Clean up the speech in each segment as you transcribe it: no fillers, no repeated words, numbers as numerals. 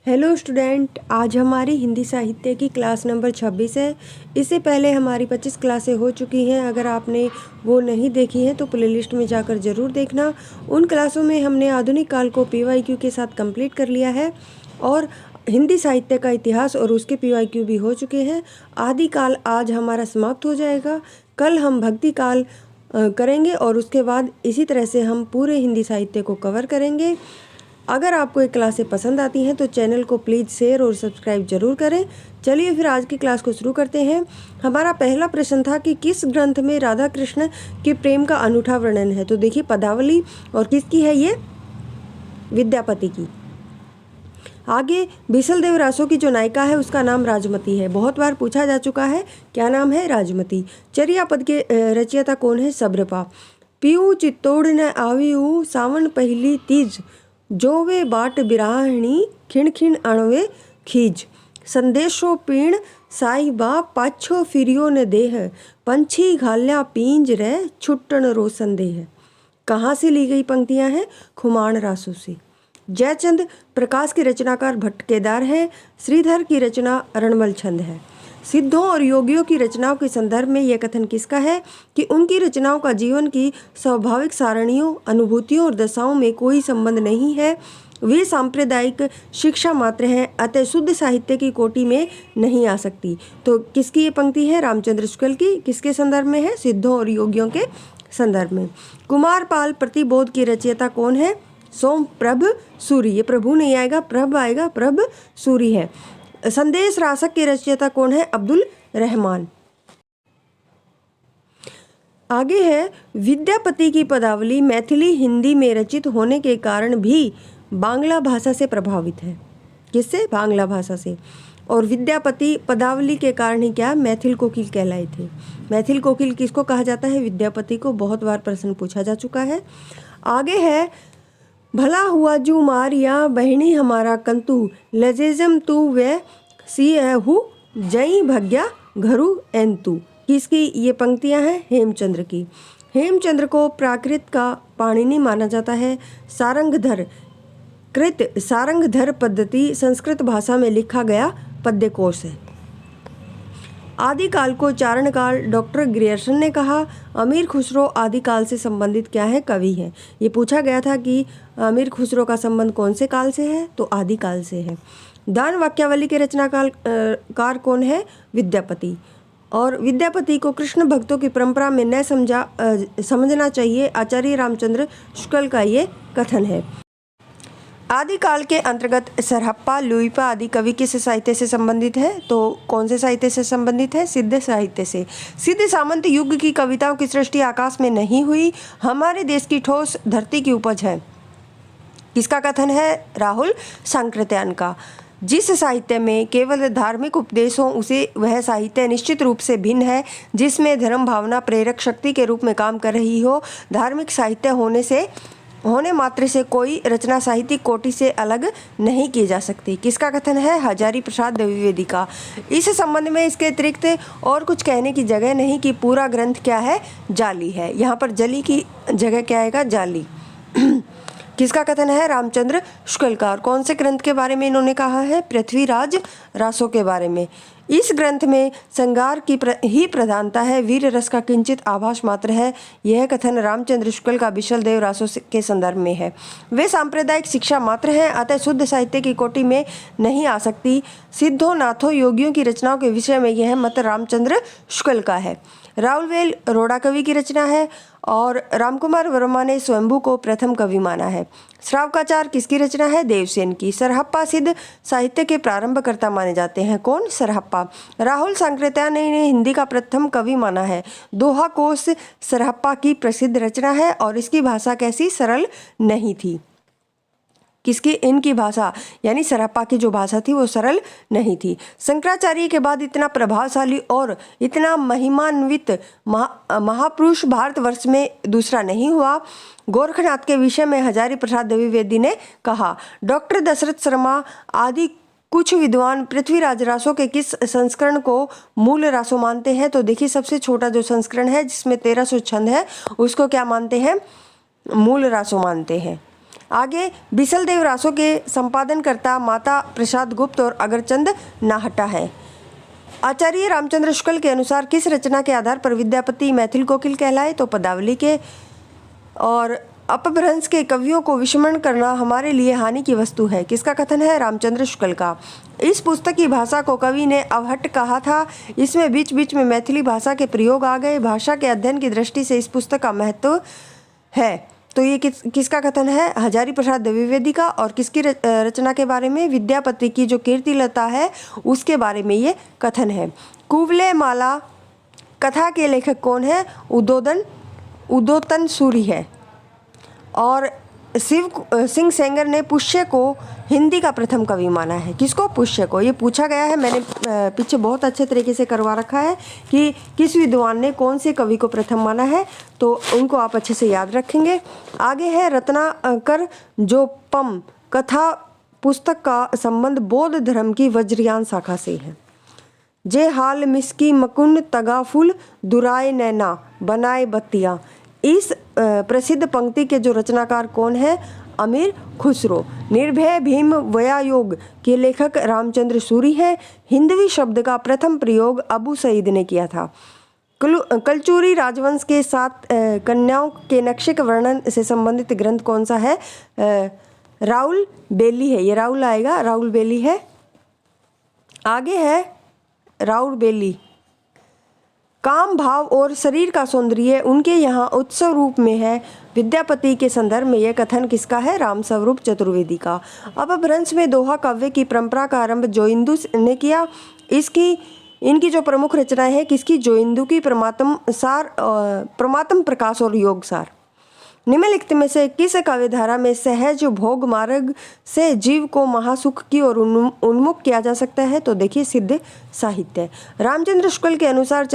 Hello student, आज हमारी हिंदी साहित्य की क्लास नंबर 26 है। इससे पहले हमारी 25 क्लासें हो चुकी हैं। अगर आपने वो नहीं देखी हैं तो प्लेलिस्ट में जाकर ज़रूर देखना। उन क्लासों में हमने आधुनिक काल को PYQ के साथ कंप्लीट कर लिया है और हिंदी साहित्य का इतिहास और उसके PYQ भी हो चुके हैं। आदिकाल आज हमारा समाप्त हो जाएगा। कल हम भक्ति काल करेंगे और उसके बाद इसी तरह से हम पूरे हिंदी साहित्य को कवर करेंगे। अगर आपको ये क्लासें पसंद आती हैं तो चैनल को प्लीज़ शेयर और सब्सक्राइब जरूर करें। चलिए फिर आज की क्लास को शुरू करते हैं। हमारा पहला प्रश्न था कि किस ग्रंथ में राधा कृष्ण के प्रेम का अनूठा वर्णन है। तो देखिए पदावली, और किसकी है ये? विद्यापति की। आगे बीसलदेव रासो की जो नायिका है उसका नाम राजमती है। बहुत बार पूछा जा चुका है, क्या नाम है? राजमती। चरिया पद के रचयिता कौन है? सब्रपा। पीऊ चित्तौड़ न आवीऊ सावन पहली तीज, जोवे बाट बिराहणी खिण खिण अणवे खीज, संदेशो पीण साहिबा पाछो फिरियो न देह, पंछी घाल्या पींज रे छुट्टन रो संदेह। कहाँ से ली गई पंक्तियाँ हैं? खुमान रासो से। जयचंद प्रकाश के रचनाकार भट्ट केदार है। श्रीधर की रचना रणमल छंद है। सिद्धों और योगियों की रचनाओं के संदर्भ में यह कथन किसका है कि उनकी रचनाओं का जीवन की स्वाभाविक सारणियों, अनुभूतियों और दशाओं में कोई संबंध नहीं है। वे सांप्रदायिक शिक्षा मात्र हैं, अतः शुद्ध साहित्य की कोटि में नहीं आ सकती। तो किसकी ये पंक्ति है? रामचंद्र शुक्ल की। किसके संदर्भ में है? सिद्धों और योगियों के संदर्भ में। कुमारपाल प्रतिबोध की रचयिता कौन है? सोम प्रभ सूरी। ये प्रभु नहीं आएगा, प्रभ आएगा, प्रभ सूरी है। संदेश रासक के रचयिता कौन है? अब्दुल रहमान। आगे है विद्यापति की पदावली मैथिली हिंदी में रचित होने के कारण भी बांग्ला भाषा से प्रभावित है। किससे? बांग्ला भाषा से। और विद्यापति पदावली के कारण ही क्या? मैथिल कोकिल कहलाए थे। मैथिल कोकिल किसको कहा जाता है? विद्यापति को। बहुत बार प्रश्न पूछा जा चुका है। आगे है भला हुआ जू मारिया बहनी हमारा कंतु, लजेजम तू वे सी हु जई भग्या घरु एंतु। किसकी ये पंक्तियां हैं? हेमचंद्र की। हेमचंद्र को प्राकृत का पाणिनि माना जाता है। सारंगधर कृत सारंगधर पद्धति संस्कृत भाषा में लिखा गया पद्य कोश है। आदिकाल को चारण काल डॉक्टर ग्रियर्सन ने कहा। अमीर खुसरो आदिकाल से संबंधित क्या है? कवि है। ये पूछा गया था कि अमीर खुसरो का संबंध कौन से काल से है? तो आदिकाल से है। दान वाक्यावली के रचनाकार कौन है? विद्यापति। और विद्यापति को कृष्ण भक्तों की परंपरा में न समझना चाहिए, आचार्य रामचंद्र शुक्ल का ये कथन है। आदिकाल के अंतर्गत सरहप्पा, लुइपा आदि कवि किस साहित्य से संबंधित है? तो कौन से साहित्य से संबंधित है? सिद्ध साहित्य से। सिद्ध सामंत युग की कविताओं की सृष्टि आकाश में नहीं हुई, हमारे देश की ठोस धरती की उपज है। किसका कथन है? राहुल सांकृत्यायन का। जिस साहित्य में केवल धार्मिक उपदेश हो उसे वह साहित्य निश्चित रूप से भिन्न है। जिसमें धर्म भावना प्रेरक शक्ति के रूप में काम कर रही हो। धार्मिक साहित्य होने मात्र से कोई रचना साहित्यिक कोटि से अलग नहीं की जा सकती। किसका कथन है? हजारी प्रसाद द्विवेदी का। इस संबंध में इसके अतिरिक्त और कुछ कहने की जगह नहीं कि पूरा ग्रंथ क्या है? जाली है। यहाँ पर जली की जगह क्या आएगा? जाली। किसका कथन है? रामचंद्र शुक्ल का। और कौन से ग्रंथ के बारे में इन्होंने कहा है? पृथ्वीराज रासो के बारे में। इस ग्रंथ में श्रृंगार की ही प्रधानता है, वीर रस का किंचित आभास मात्र है। यह कथन रामचंद्र शुक्ल का बीसलदेव रासो के संदर्भ में है। वे सांप्रदायिक शिक्षा मात्र हैं, अतः शुद्ध साहित्य की कोटि में नहीं आ सकती। सिद्धों, नाथों, योगियों की रचनाओं के विषय में यह मत रामचंद्र शुक्ल का है। राउलवेल रोड़ा कवि की रचना है और रामकुमार वर्मा ने स्वयंभू को प्रथम कवि माना है। श्रावकाचार किसकी रचना है? देवसेन की। सरहप्पा सिद्ध साहित्य के प्रारंभकर्ता माने जाते हैं। कौन? सरहप्पा। राहुल सांकृत्यायन ने हिंदी का प्रथम कवि माना है। दोहा कोश सरहप्पा की प्रसिद्ध रचना है और इसकी भाषा कैसी? सरल नहीं थी। किसकी? इनकी भाषा यानी सरहप्पा की जो भाषा थी वो सरल नहीं थी। शंकराचार्य के बाद इतना प्रभावशाली और इतना महिमान्वित महापुरुष भारतवर्ष में दूसरा नहीं हुआ। गोरखनाथ के विषय में हजारी प्रसाद द्विवेदी ने कहा। डॉक्टर दशरथ शर्मा आदि कुछ विद्वान पृथ्वीराज रासो के किस संस्करण को मूल रासो मानते हैं? तो देखिए सबसे छोटा जो संस्करण है जिसमें 1300 छंद है उसको क्या मानते हैं? मूल रासो मानते हैं। आगे बिसलदेव रासो के संपादनकर्ता माता प्रसाद गुप्त और अगरचंद नाहटा है। आचार्य रामचंद्र शुक्ल के अनुसार किस रचना के आधार पर विद्यापति मैथिल कोकिल कहलाए? तो पदावली के। और अपभ्रंश के कवियों को विस्मरण करना हमारे लिए हानि की वस्तु है, किसका कथन है? रामचंद्र शुक्ल का। इस पुस्तक की भाषा को कवि ने अवहट्ट कहा था। इसमें बीच बीच में मैथिली भाषा के प्रयोग आ गए। भाषा के अध्ययन की दृष्टि से इस पुस्तक का महत्व है। तो ये किसका कथन है? हजारी प्रसाद द्विवेदी का। और किसकी रचना के बारे में? विद्यापति की जो कीर्तिलता है उसके बारे में ये कथन है। कुवलय माला कथा के लेखक कौन है? उदोतन सूरी है। और शिव सिंह सेंगर ने पुष्य को हिंदी का प्रथम कवि माना है। किसको? पुष्य को। ये पूछा गया है, मैंने पीछे बहुत अच्छे तरीके से करवा रखा है कि किस विद्वान ने कौन से कवि को प्रथम माना है, तो उनको आप अच्छे से याद रखेंगे। आगे है रत्नाकर जोपम कथा पुस्तक का संबंध बौद्ध धर्म की वज्रयान शाखा से है। जे हाल मिसकी मकुन तगाफुल दुराए नैना बनाए बत्तियाँ। इस प्रसिद्ध पंक्ति के जो रचनाकार कौन है? अमीर खुसरो। निर्भय भीम वयायोग के लेखक रामचंद्र सूरी हैं। हिंदवी शब्द का प्रथम प्रयोग अबू सईद ने किया था। कलचुरी राजवंश के 7 कन्याओं के नक्शे के वर्णन से संबंधित ग्रंथ कौन सा है? राउल बेली है। ये राउल आएगा, राउल बेली है। आगे है राउल बेली। काम भाव और शरीर का सौंदर्य उनके यहाँ उत्सव रूप में है। विद्यापति के संदर्भ में यह कथन किसका है? राम स्वरूप चतुर्वेदी का। अपभ्रंश में दोहा काव्य की परंपरा का आरंभ जोइंदू ने किया। इनकी जो प्रमुख रचनाएं हैं किसकी? जोइंदू की परमात्म प्रकाश और योग सार। निम्नलिखित में से किस काव्यधारा में सहज भोग मार्ग से जीव को महासुख की ओर उन्मुख किया जा सकता है? तो देखिए सिद्ध साहित्य। रामचंद्र शुक्ल के अनुसार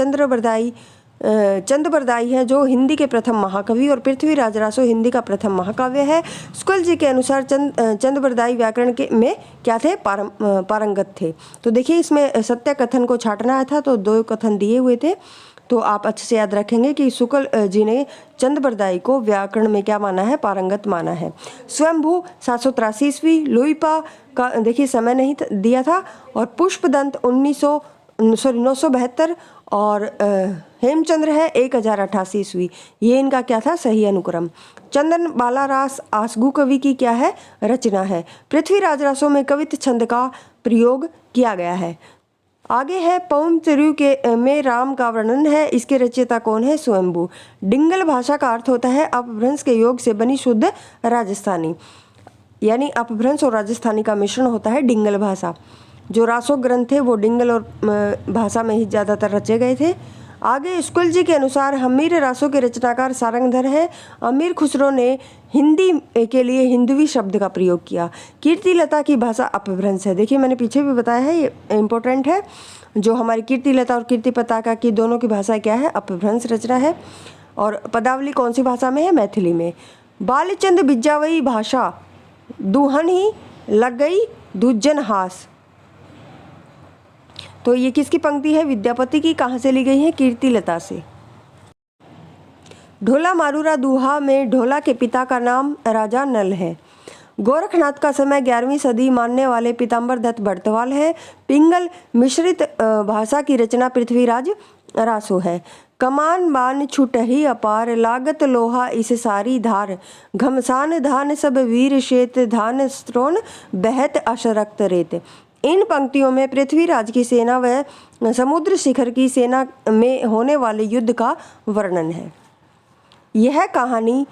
चंद्रबरदाई है जो हिंदी के प्रथम महाकवि, और पृथ्वीराज रासो हिंदी का प्रथम महाकाव्य है। शुक्ल जी के अनुसार चंद्रबरदाई व्याकरण में क्या थे? पारंगत थे। तो देखिए इसमें सत्य कथन को छांटना था, तो 2 कथन दिए हुए थे, तो आप अच्छे से याद रखेंगे कि शुक्ल जी ने चंद्रबरदाई को व्याकरण में क्या माना है? पारंगत माना है। स्वयंभू 783 ईस्वी। लुईपा का देखिए समय नहीं दिया था। और पुष्पदंत 972 और हेमचंद्र है 1088 ईस्वी। ये इनका क्या था? सही अनुक्रम। चंदन बालारास आसगु कवि की क्या है? रचना है। पृथ्वीराज रासो में कवित्व छंद का प्रयोग किया गया है। आगे है पौम तिरु के में राम का वर्णन है। इसके रचयिता कौन है? स्वयंभू। डिंगल भाषा का अर्थ होता है अपभ्रंश के योग से बनी शुद्ध राजस्थानी, यानी अपभ्रंश और राजस्थानी का मिश्रण होता है डिंगल भाषा। जो रासो ग्रंथ थे वो डिंगल और भाषा में ही ज़्यादातर रचे गए थे। आगे शुक्ल जी के अनुसार हमीर रासो के रचनाकार सारंगधर हैं। अमीर खुसरो ने हिंदी के लिए हिंदवी शब्द का प्रयोग किया। कीर्तिलता की भाषा अपभ्रंश है। देखिए मैंने पीछे भी बताया है, ये इम्पोर्टेंट है। जो हमारी कीर्तिलता और कीर्ति पताका की दोनों की भाषा क्या है? अपभ्रंश रचना है। और पदावली कौन सी भाषा में है? मैथिली में। बालचंद बिज्जावई भाषा दुहन ही लग गई दुज्जन हास। तो ये किसकी पंक्ति है? विद्यापति की। कहाँ से ली गई है? कीर्तिलता से। ढोला मारूरा दुहा में ढोला के पिता का नाम राजा नल है। गोरखनाथ का समय 11वीं सदी मानने वाले पीताम्बर दत्त भड़तवाल है। पिंगल मिश्रित भाषा की रचना पृथ्वीराज रासो है। कमान बान छुटही अपार लागत लोहा इस सारी धार। घमसान धान सब वीर शेत धान स्त्रोण बहत अशरक्त रेत। इन पंक्तियों में पृथ्वीराज की सेना व समुद्र शिखर की सेना में होने वाले युद्ध का वर्णन है। यह कहानी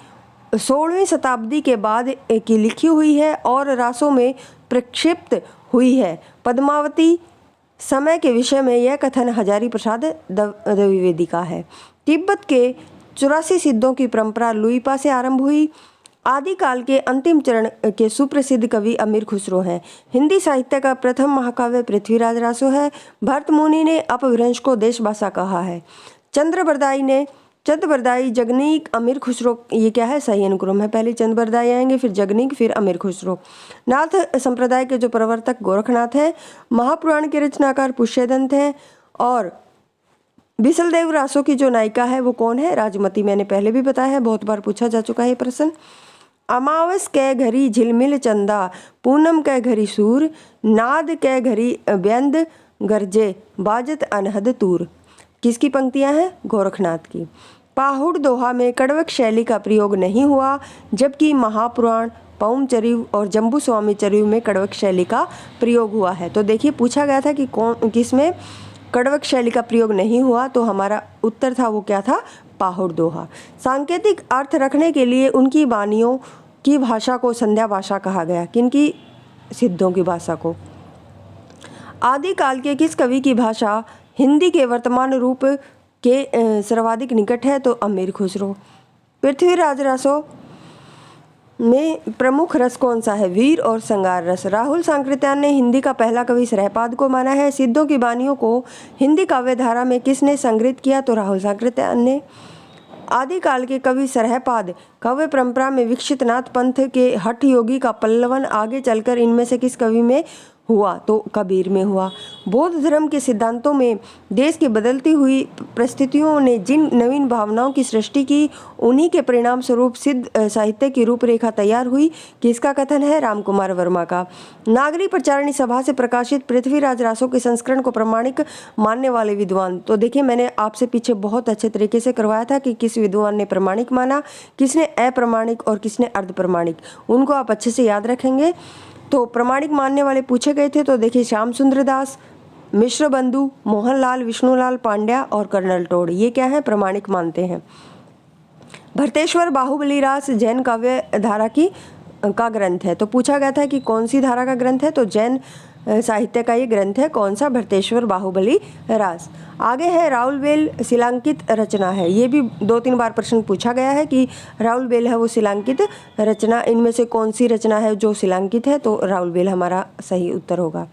16वीं शताब्दी के बाद की लिखी हुई है और रासो में प्रक्षिप्त हुई है। पद्मावती समय के विषय में यह कथन हजारी प्रसाद द्विवेदी का है। तिब्बत के 84 सिद्धों की परंपरा लुईपा से आरंभ हुई। आदिकाल के अंतिम चरण के सुप्रसिद्ध कवि अमीर खुसरो हैं। हिंदी साहित्य का प्रथम महाकाव्य पृथ्वीराज रासो है। भरत मुनि ने अपभ्रंश को देश भाषा कहा है। चंद्रबरदाई जगनीक अमीर खुसरो, ये क्या है? सही अनुक्रम है। पहले चंद्रबरदाई आएंगे, फिर जगनीक, फिर अमीर खुसरो। नाथ संप्रदाय के जो प्रवर्तक गोरखनाथ हैं। महापुराण के रचनाकार पुष्यदंत हैं। और बिसलदेव रासो की जो नायिका है वो कौन है? राजमती। मैंने पहले भी बताया है, बहुत बार पूछा जा चुका है प्रश्न। अमावस कै घड़ी झिलमिल चंदा, पूनम कै घड़ी सूर, नाद कै घड़ी व्यंद, गरजे बाजत अनहद तूर। किसकी पंक्तियां हैं? गोरखनाथ की। पाहुड़ दोहा में कड़वक शैली का प्रयोग नहीं हुआ, जबकि महापुराण, पौम चरिव और जम्बू स्वामी चरिव में कड़वक शैली का प्रयोग हुआ है। तो देखिए पूछा गया था कि कौन किसमें कड़वक शैली का प्रयोग नहीं हुआ, तो हमारा उत्तर था वो क्या था? पाहुड़ दोहा। सांकेतिक अर्थ रखने के लिए उनकी वाणियों की भाषा को संध्या भाषा कहा गया। किनकी? सिद्धों की भाषा को। आदिकाल के किस कवि की भाषा हिंदी के वर्तमान रूप के सर्वाधिक निकट है? तो अमीर खुसरो। पृथ्वीराज रसों में प्रमुख रस कौन सा है? वीर और श्रृंगार रस। राहुल सांकृत्यायन ने हिंदी का पहला कवि सहस्त्रपाद को माना है। सिद्धों की वाणियों को हिंदी काव्य धारा में किसने संग्रहित किया? तो राहुल सांकृत्यायन ने। आदिकाल के कवि सहस्त्रपाद काव्य परंपरा में विकसित नाथ पंथ के हठ योगी का पल्लवन आगे चलकर इनमें से किस कवि में हुआ? तो कबीर में हुआ। बौद्ध धर्म के सिद्धांतों में देश की बदलती हुई परिस्थितियों ने जिन नवीन भावनाओं की सृष्टि की, उन्हीं के परिणाम स्वरूप सिद्ध साहित्य की रूपरेखा तैयार हुई। किसका कथन है? रामकुमार वर्मा का। नागरी प्रचारणी सभा से प्रकाशित पृथ्वीराज रासों के संस्करण को प्रमाणिक मानने वाले विद्वान। तो देखिए मैंने आपसे पीछे बहुत अच्छे तरीके से करवाया था कि किस विद्वान ने प्रमाणिक माना, किसने अप्रमाणिक और किसने अर्ध प्रमाणिक, उनको आप अच्छे से याद रखेंगे। तो प्रमाणिक मानने वाले पूछे गए थे, तो देखिए श्याम सुंदर दास, मिश्र बंधु, मोहनलाल, विष्णुलाल पांड्या और कर्नल टोड, ये क्या है? प्रमाणिक मानते हैं। भरतेश्वर बाहुबली रास जैन काव्य धारा का ग्रंथ है। तो पूछा गया था कि कौन सी धारा का ग्रंथ है? तो जैन साहित्य का ये ग्रंथ है। कौन सा? भरतेश्वर बाहुबली रास। आगे है राउल बेल शिलांकित रचना है। ये भी 2-3 बार प्रश्न पूछा गया है कि राउल बेल है वो शिलांकित रचना, इनमें से कौन सी रचना है जो शिलांकित है? तो राउल बेल हमारा सही उत्तर होगा।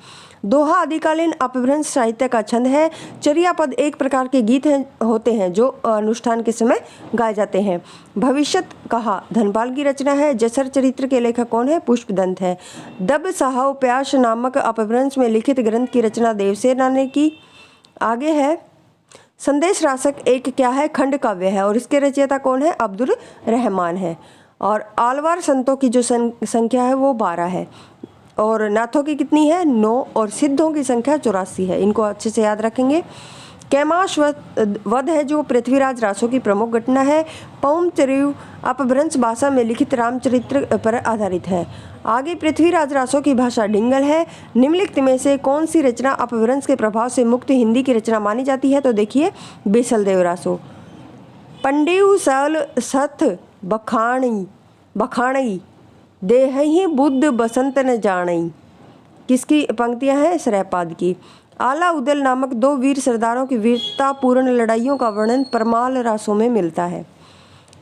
दोहा आदिकालीन अपभ्रंश साहित्य का छंद है। चर्या पद एक प्रकार के गीत होते हैं जो अनुष्ठान के समय गाए जाते हैं। भविष्यत कहा धनपाल की रचना है। जसर चरित्र के लेखक कौन है? पुष्पदंत है। दब सहाव प्यास नामक अपभ्रंश में लिखित ग्रंथ की रचना देवसेना ने की। आगे है संदेश रासक एक क्या है? खंड काव्य है और इसके रचयिता कौन है? अब्दुल रहमान है। और आलवार संतों की जो संख्या है वो 12 है और नाथों की कितनी है? 9 और सिद्धों की संख्या 84 है। इनको अच्छे से याद रखेंगे। कैमाश वध है जो पृथ्वीराज रासों की प्रमुख घटना है। पौम चरिव अपभ्रंश भाषा में लिखित रामचरित्र पर आधारित है। आगे पृथ्वीराज रासों की भाषा डिंगल है। निम्नलिखित में से कौन सी रचना अपभ्रंश के प्रभाव से मुक्त हिंदी की रचना मानी जाती है? तो देखिए बेसलदेव रासो। पंडिव सल सथ बखाणई देहहि बुद्ध बसंत न जानई। किसकी पंक्तियां हैं? सहस्त्रपाद की। आला उदल नामक 2 वीर सरदारों की वीरतापूर्ण लड़ाइयों का वर्णन परमाल रासों में मिलता है।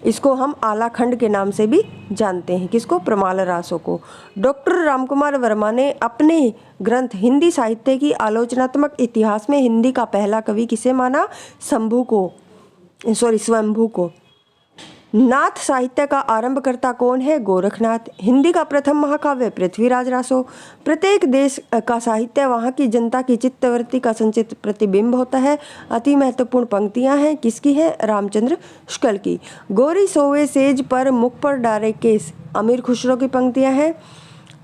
इसको हम आला खंड के नाम से भी जानते हैं। किसको? परमाल रासों को। डॉक्टर रामकुमार वर्मा ने अपने ग्रंथ हिंदी साहित्य की आलोचनात्मक इतिहास में हिंदी का पहला कवि किसे माना? स्वयंभू को। नाथ साहित्य का आरंभकर्ता कौन है? गोरखनाथ। हिंदी का प्रथम महाकाव्य पृथ्वीराज रासो। प्रत्येक देश का साहित्य वहाँ की जनता की चित्तवृत्ति का संचित प्रतिबिंब होता है। अति महत्वपूर्ण पंक्तियाँ हैं। किसकी है? रामचंद्र शुक्ल की। गोरी सोवे सेज पर मुख पर डारे केस, अमीर खुसरो की पंक्तियाँ हैं।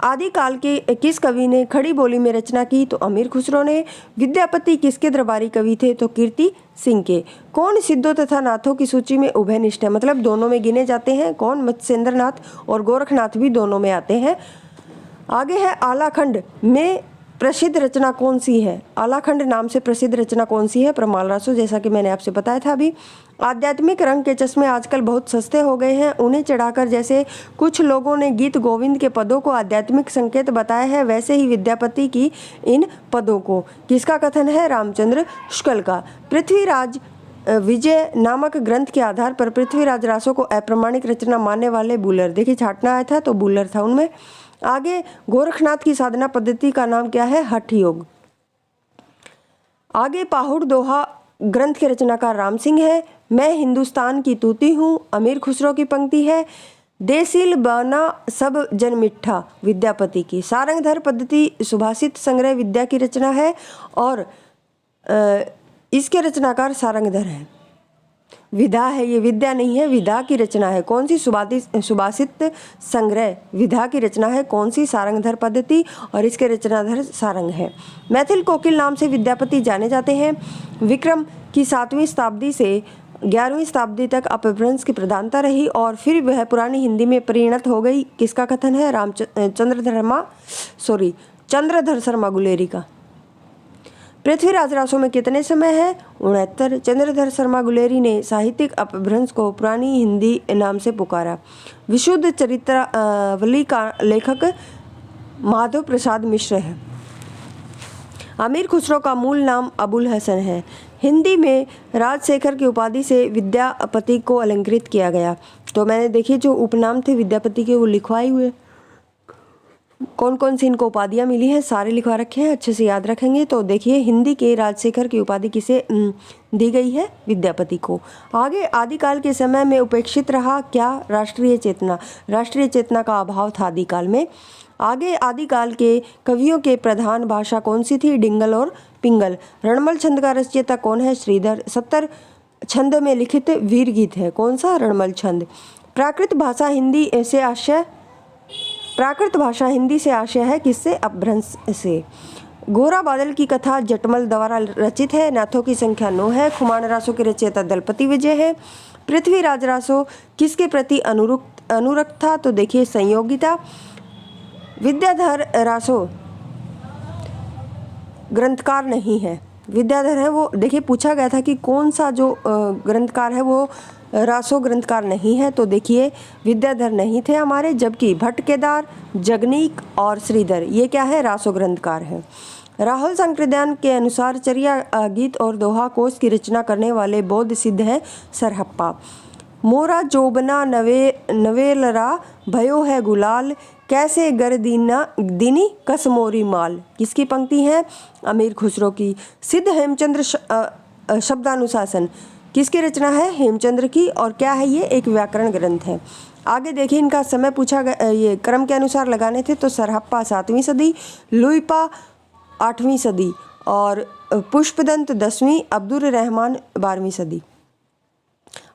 आदिकाल के किस कवि ने खड़ी बोली में रचना की? तो अमीर खुसरो ने। विद्यापति किसके दरबारी कवि थे? तो कीर्ति सिंह के। कौन सिद्धों तथा नाथों की सूची में उभयनिष्ठ है? मतलब दोनों में गिने जाते हैं। कौन? मत्स्येंद्र नाथ और गोरखनाथ भी दोनों में आते हैं। आगे है आलाखंड में प्रसिद्ध रचना कौन सी है? आलाखंड नाम से प्रसिद्ध रचना कौन सी है? परमाल रासो, जैसा कि मैंने आपसे बताया था अभी। आध्यात्मिक रंग के चश्मे आजकल बहुत सस्ते हो गए हैं, उन्हें चढ़ाकर जैसे कुछ लोगों ने गीत गोविंद के पदों को आध्यात्मिक संकेत बताया है, वैसे ही विद्यापति की इन पदों को। किसका कथन है? रामचंद्र शुक्ल का। पृथ्वीराज विजय नामक ग्रंथ के आधार पर पृथ्वीराज रासों को अप्रमाणिक रचना मानने वाले बुलर, देखिए छाटना आया था तो बुलर था उनमें। आगे गोरखनाथ की साधना पद्धति का नाम क्या है? हठ योग। आगे पाहुड़ दोहा ग्रंथ के रचनाकार राम सिंह है। मैं हिंदुस्तान की तूती हूँ, अमीर खुसरो की पंक्ति है। देसील बना सब जन मिठा, विद्यापति की। सारंगधर पद्धति सुभाषित संग्रह विद्या की रचना है और इसके रचनाकार सारंगधर हैं। विधा है, ये विद्या नहीं है, विधा की रचना है। कौन सी सुभाषित संग्रह विधा की रचना है? कौन सी सारंगधर पद्धति, और इसके रचनाधर सारंग है। मैथिल कोकिल नाम से विद्यापति जाने जाते हैं। विक्रम की 7वीं शताब्दी से 11वीं शताब्दी तक अपभ्रंश की प्रधानता रही और फिर वह पुरानी हिंदी में परिणत हो गई। किसका कथन है? चंद्रधर शर्मा गुलेरी का। पृथ्वीराज रासो में कितने समय है? 69। चंद्रधर शर्मा गुलेरी ने साहित्यिक अपभ्रंश को पुरानी हिंदी नाम से पुकारा। विशुद्ध चरित्रावली का लेखक माधव प्रसाद मिश्र है। अमीर खुसरो का मूल नाम अबुल हसन है। हिंदी में राजशेखर की उपाधि से विद्यापति को अलंकृत किया गया। तो मैंने देखिए जो उपनाम थे विद्यापति के वो लिखवाए हुए, कौन कौन सी इनको उपाधियाँ मिली हैं सारे लिखवा रखे हैं, अच्छे से याद रखेंगे। तो देखिए हिंदी के राजशेखर की उपाधि किसे दी गई है? विद्यापति को। आगे आदिकाल के समय में उपेक्षित रहा क्या? राष्ट्रीय चेतना। राष्ट्रीय चेतना का अभाव था आदिकाल में। आगे आदिकाल के कवियों के प्रधान भाषा कौन सी थी? डिंगल और पिंगल। रणमल छंद का रचयिता कौन है? श्रीधर। 70 छंद में लिखित वीर गीत है। कौन सा? रणमल छंद। प्राकृत भाषा हिंदी से आशय है किससे? अपभ्रंश से। घोरा बादल की कथा जटमल द्वारा रचित है। नाथों की संख्या 9 है। खुमान रासो के रचयिता दलपति विजय है। पृथ्वीराज रासो किसके प्रति अनुरक्त था? तो देखिए संयोगिता। विद्याधर रासो ग्रंथकार नहीं है। विद्याधर है वो, देखिए पूछा गया था कि कौन सा जो ग्रंथकार है वो रासो ग्रंथकार नहीं है। तो देखिए विद्याधर नहीं थे हमारे, जबकि भट्ट केदार, जगनीक और श्रीधर ये क्या है? रासो ग्रंथकार है। राहुल संप्रदान के अनुसार चर्या गीत और दोहा कोश की रचना करने वाले बौद्ध सिद्ध है सरहप्पा। मोरा जोबना नवेलरा भयो है गुलाल, कैसे दिनी कसमोरी माल। किसकी पंक्ति है? अमीर खुसरो की। सिद्ध हेमचंद्र शब्दानुशासन किसकी रचना है? हेमचंद्र की। और क्या है ये? एक व्याकरण ग्रंथ है। आगे देखिए इनका समय पूछा गया, ये क्रम के अनुसार लगाने थे। तो सरहप्पा 7वीं सदी, लुइपा 8वीं सदी और पुष्पदंत 10वीं, अब्दुल रहमान 12वीं सदी।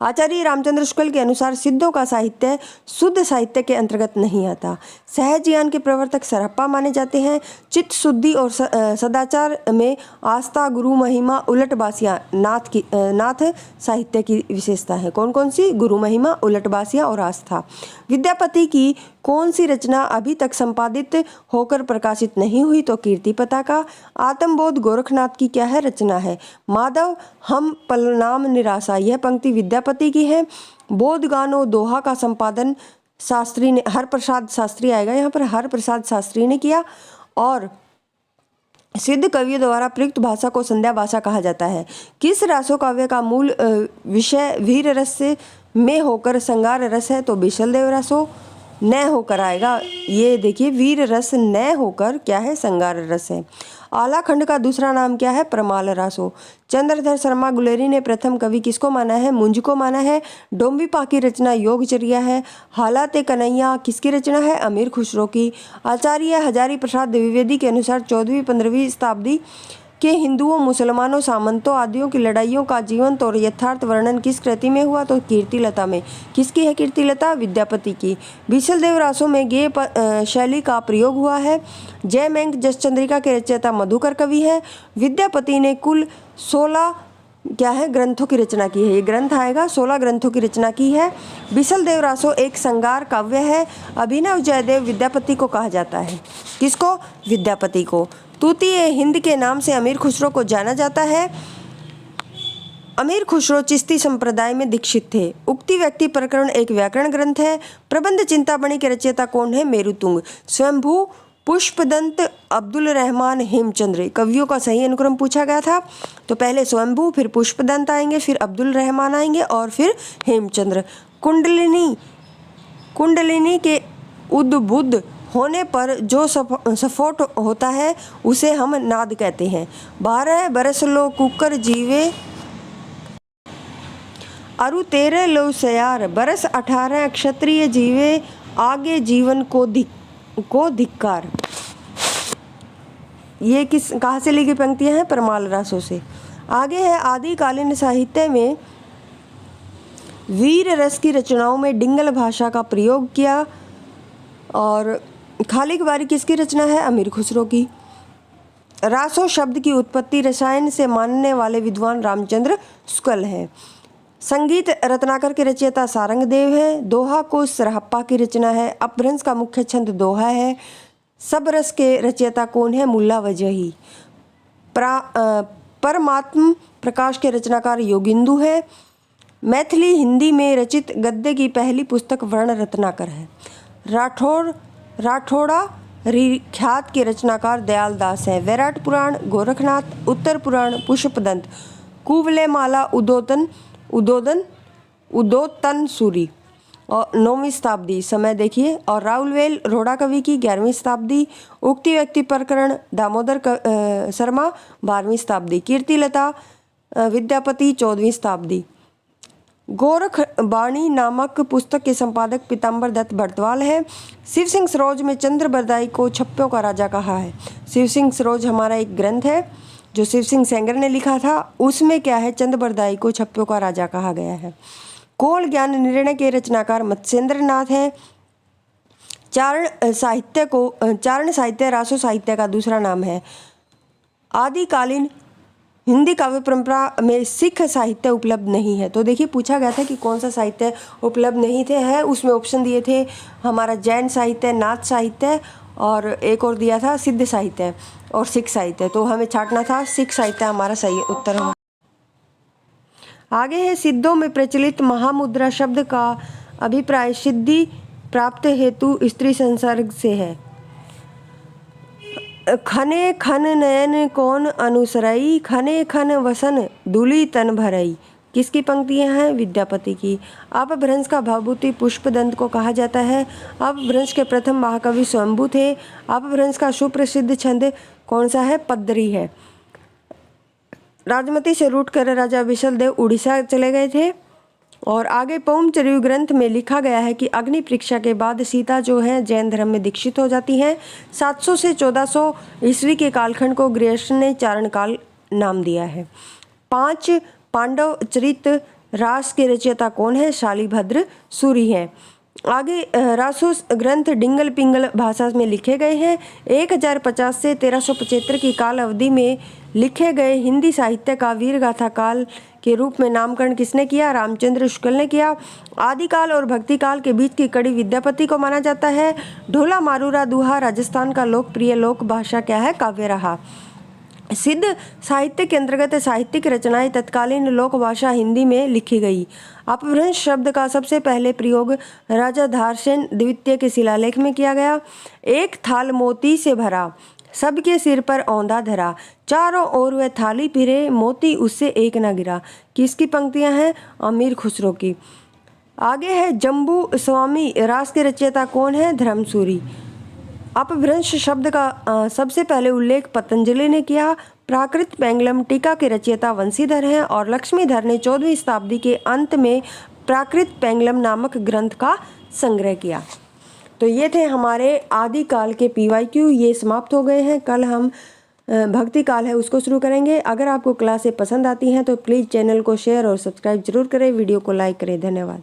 आचार्य रामचंद्र शुक्ल के अनुसार सिद्धों का साहित्य शुद्ध साहित्य के अंतर्गत नहीं आता। सहज ज्ञान के प्रवर्तक सरहप्पा माने जाते हैं। चित्त शुद्धि और सदाचार में आस्था, गुरु महिमा, उलट बासियाँ नाथ साहित्य की विशेषता है। कौन कौन सी? गुरु महिमा, उलट बासियाँ और आस्था। विद्यापति की कौन सी रचना अभी तक संपादित होकर प्रकाशित नहीं हुई? तो कीर्ति पताका। आत्मबोध गोरखनाथ की क्या है? रचना है। माधव हम पलनाम निराशा यह पंक्ति विद्यापति की है। बोध गानो दोहा का संपादन शास्त्री ने, हरप्रसाद शास्त्री आएगा यहाँ पर, हरप्रसाद शास्त्री ने किया। और सिद्ध कवियों द्वारा प्रयुक्त भाषा को संध्या भाषा कहा जाता है। किस रासो काव्य का मूल विषय वीर रस में होकर श्रृंगार रस है? तो बिशलदेव रासो न होकर आएगा। ये देखिए वीर रस न होकर क्या है? श्रृंगार रस है। आला खंड का दूसरा नाम क्या है? प्रमाल रासो। चंद्रधर शर्मा गुलेरी ने प्रथम कवि किसको माना है? मुंज को माना है। डोंबिपा की रचना योगचर्या है। हालाते कन्हैया किसकी रचना है? अमीर खुसरो की। आचार्य हजारी प्रसाद द्विवेदी के अनुसार 14वीं-15वीं शताब्दी के हिंदुओं, मुसलमानों, सामंतों आदियों की लड़ाइयों का जीवंत और यथार्थ वर्णन किस कृति में हुआ? तो कीर्तिलता में। किसकी है कीर्तिलता? विद्यापति की। बिशलदेव रासो में गेय शैली का प्रयोग हुआ है। जयमेंग जसचंद्रिका के रचयिता मधुकर कवि है। विद्यापति ने कुल 16 क्या है? ग्रंथों की रचना की है। ये ग्रंथ आएगा, 16 ग्रंथों की रचना की है। बिशलदेव रासो एक श्रृंगार काव्य है। अभिनव जयदेव विद्यापति को कहा जाता है। किसको? विद्यापति को। तूतीय हिंद के नाम से अमीर खुसरो को जाना जाता है। अमीर खुसरो चिश्ती संप्रदाय में दीक्षित थे। उक्ति व्यक्ति प्रकरण एक व्याकरण ग्रंथ है। प्रबंध चिंतामणि के रचयिता कौन है? मेरुतुंग। स्वयंभू, पुष्पदंत, अब्दुल रहमान, हेमचंद्र। कवियों का सही अनुक्रम पूछा गया था। तो पहले स्वयंभू, फिर पुष्पदंत आएंगे, फिर अब्दुल रहमान आएंगे और फिर हेमचंद्र। कुंडलिनी के उद्बुद्ध होने पर जो सफोट होता है उसे हम नाद कहते हैं। 12 बरस लो कुकर जीवे अरु 13 लो सयार, बरस 18 क्षत्रिय जीवे आगे जीवन को धिक्कार। ये कहाँ से ली गई पंक्तियाँ हैं? प्रमाल रासो से। आगे है आदिकालीन साहित्य में वीर रस की रचनाओं में डिंगल भाषा का प्रयोग किया। और खाली बारी किसकी रचना है? अमीर खुसरो की। रासो शब्द की उत्पत्ति रसायन से मानने वाले विद्वान रामचंद्र शुक्ल हैं। संगीत रत्नाकर के रचयिता सारंगदेव है। दोहा को सरहप्पा की रचना है। अपभ्रंश का मुख्य छंद दोहा है। सब रस के रचयिता कौन है? मुल्ला वजही। परमात्म प्रकाश के रचनाकार योगिंदु है। मैथिली हिंदी में रचित गद्य की पहली पुस्तक वर्ण रत्नाकर है। राठौड़ा ख्यात के रचनाकार दयाल दास हैं। वैराट पुराण, गोरखनाथ, उत्तर पुराण, पुष्पदंत, कुवलयमाला, उदोतन सूरी और 9वीं शताब्दी समय देखिए। और राउलवेल रोड़ा कवि की 11वीं शताब्दी। उक्ति व्यक्ति प्रकरण दामोदर शर्मा 12वीं शताब्दी। कीर्तिलता विद्यापति 14वीं शताब्दी। गोरख बाणी नामक पुस्तक के संपादक पीताम्बर दत्त भटवाल है। शिव सिंह सरोज में चंद्र बरदाई को छप्पों का राजा कहा है। शिव सिंह सरोज हमारा एक ग्रंथ है जो शिव सिंह सेंगर ने लिखा था। उसमें क्या है? चंद्र बरदाई को छप्पों का राजा कहा गया है। कोल ज्ञान निर्णय के रचनाकार मत्स्येंद्र नाथ हैं। चारण साहित्य रासो साहित्य का दूसरा नाम है। आदिकालीन हिंदी काव्य परंपरा में सिख साहित्य उपलब्ध नहीं है। तो देखिए पूछा गया था कि कौन सा साहित्य उपलब्ध नहीं थे, है उसमें ऑप्शन दिए थे हमारा जैन साहित्य, नाथ साहित्य और एक और दिया था सिद्ध साहित्य और सिख साहित्य। तो हमें छांटना था सिख साहित्य हमारा सही उत्तर होगा। आगे है सिद्धों में प्रचलित महामुद्रा शब्द का अभिप्राय सिद्धि प्राप्त हेतु स्त्री संसर्ग से है। खने खन नयन कौन अनुसरई, खने खन वसन दूली तन भरई। किसकी पंक्तियां हैं? विद्यापति की। अपभ्रंश का भावभूति पुष्पदंत को कहा जाता है। अपभ्रंश के प्रथम महाकवि स्वयंभू थे। अपभ्रंश का सुप्रसिद्ध छंद कौन सा है? पद्दरी है। राजमती से रूटकर राजा विशलदेव उड़ीसा चले गए थे। और आगे पौमचर्यु ग्रंथ में लिखा गया है कि अग्नि परीक्षा के बाद सीता जो है जैन धर्म में दीक्षित हो जाती हैं। 700 से 1400 ईस्वी के कालखंड को ग्रियर्सन ने चारण काल नाम दिया है। 5 पांडव चरित रास के रचयिता कौन है? शालिभद्र सूरी हैं। आगे रासो ग्रंथ डिंगल पिंगल भाषा में लिखे गए हैं। 1050 से 1375 की काल अवधि में लिखे गए हिंदी साहित्य का वीर गाथा काल के रूप में नामकरण किसने किया? रामचंद्र शुक्ल ने किया। आदिकाल और भक्ति काल के बीच की कड़ी विद्यापति को माना जाता है। ढोला मारूरा दुहा राजस्थान का लोकप्रिय लोक भाषा क्या है? काव्य रहा। सिद्ध साहित्य के अंतर्गत साहित्यिक रचनाएं तत्कालीन लोक भाषा हिंदी में लिखी गई। अपभ्रंश शब्द का सबसे पहले प्रयोग राजा धारसेन द्वितीय के शिलालेख में किया गया। एक थाल मोती से भरा, सबके सिर पर औंधा धरा, चारों ओर वह थाली फिरे, मोती उससे एक न गिरा। किसकी पंक्तियां हैं? अमीर खुसरो की। आगे है जम्बू स्वामी रास के रचयिता कौन है? धर्मसूरी। अपभ्रंश शब्द का सबसे पहले उल्लेख पतंजलि ने किया। प्राकृत पेंगलम टीका के रचयिता वंशीधर हैं और लक्ष्मीधर ने 14वीं शताब्दी के अंत में प्राकृत पेंगलम नामक ग्रंथ का संग्रह किया। तो ये थे हमारे आदिकाल के PYQ, ये समाप्त हो गए हैं। कल हम भक्ति काल है उसको शुरू करेंगे। अगर आपको क्लासें पसंद आती हैं तो प्लीज़ चैनल को शेयर और सब्सक्राइब जरूर करें, वीडियो को लाइक करें। धन्यवाद।